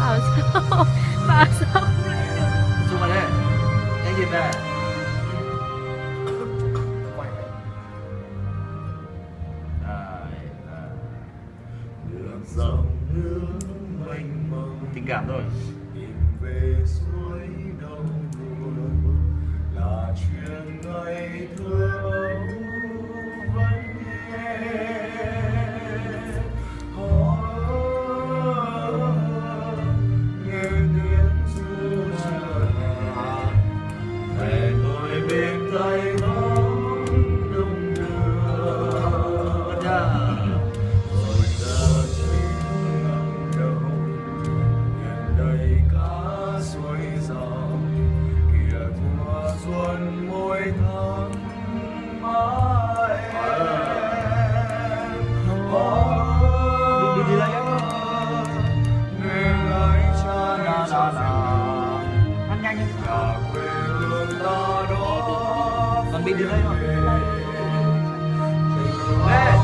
Bảo sao bảo sao không lại được. Chung vào đây, nhanh nhìn về. Quay về. Đường dòng nước mênh mông, Tình cảm thôi. tìm về suối đầu nguồn là chuyện ngày thơ ấu vẫn nghe. Nghe tiếng ru chờ hạ về ngồi bên tay bóng đông đưa. Rồi giờ chỉ ngẩng đầu nhìn đầy cá suối dòng kìa thua xuân môi thắm má em. Đi lại em. Nghe lái trái cho Ăn nhanh đi. nhà quê hương ta đó. Còn bị đi đây rồi. Ngàn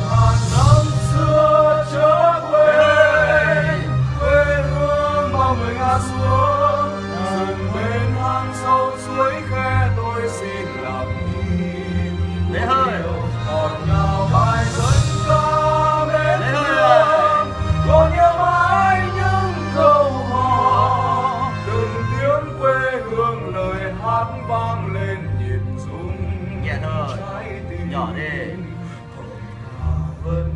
năm xưa trở về quê hương bao người ngã xuống rừng bên hang sâu suối khe tôi xin làm đi Lễ hơi. ngọt ngào bài dân ca mến thương còn nhớ mãi những câu hò từng tiếng quê hương lời hát vang lên nhịp rung Nhẹ thôi. trái tim Nhỏ đi. vẫn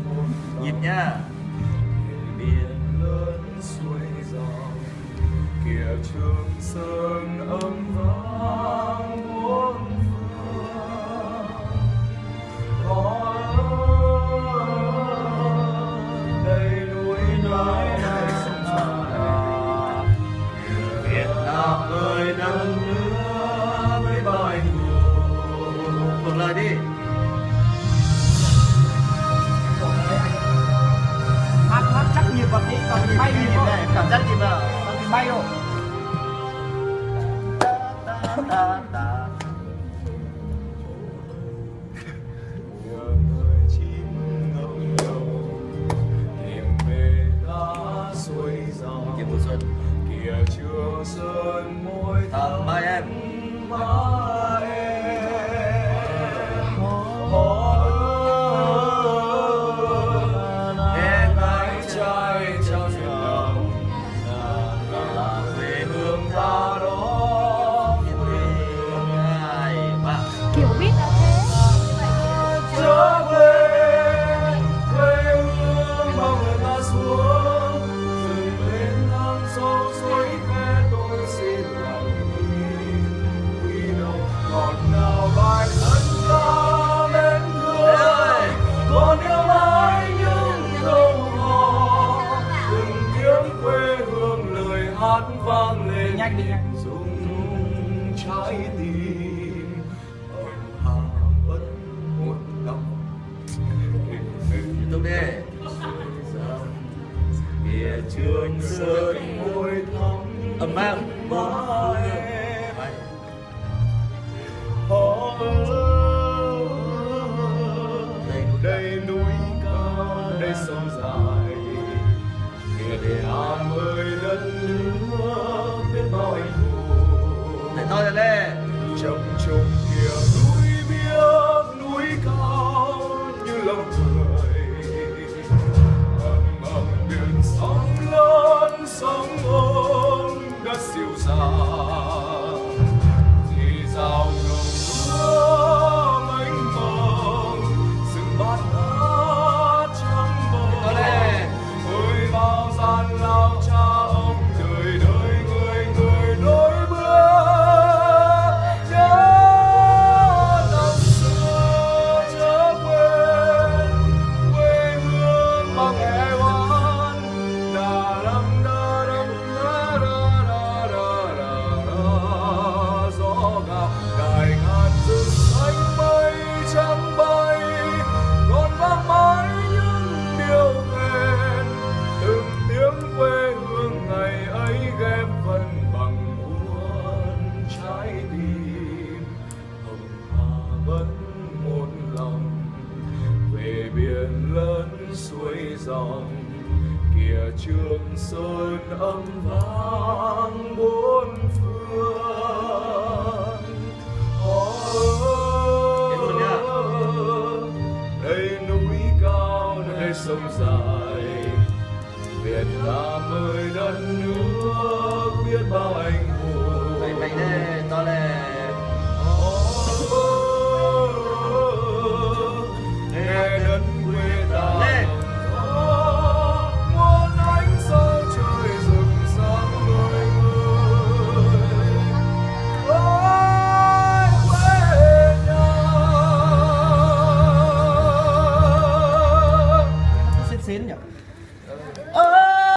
một Nhịp nhá. biển lớn suối dòng kìa Trường Sơn âm vang bốn phương có đầy núi đá sông dài Việt Nam ơi đất nước với bao anh hùng. Thuộc lời đi. Hát chắc nhịp vào tí, còn thì bay nhịp Nhịp thôi. này, cảm giác nhịp vào. Còn thì bay rồi. người chim ngẩng đầu tìm về cá suối dòng Kiếm mùa xuân. kìa Trường Sơn môi Thầm ba em. má em. Nghe gái trai trao truyền lòng là quê hương ta đó. Hai, ba. Kiểu biết đã thế. Trở về quê hương bao người ta xuống rừng bên hang sâu suối khe tôi xin làm quy đầu ngọt ngào bài dân ca mến thương còn nhớ mãi những câu hò từng tiếng quê hương lời hát vang lên Nhanh đi nhanh. rung trái tim hồng hà vẫn một lòng Tiếp tục đi. kìa Trường Sơn môi thắm Âm vang. má em. Đây núi cao đây sông dài kìa Việt Nam ơi đất nước biết bao anh hùng. Để to lên. Trầm trùng kìa núi biếc núi cao như lòng người ầm ầm biển sóng lớn sóng ôm đất dịu sơn âm vang bốn phương. Đây núi cao đây sông dài, Việt Nam ơi đất nước biết bao anh hùng. Mày mày đây to lên.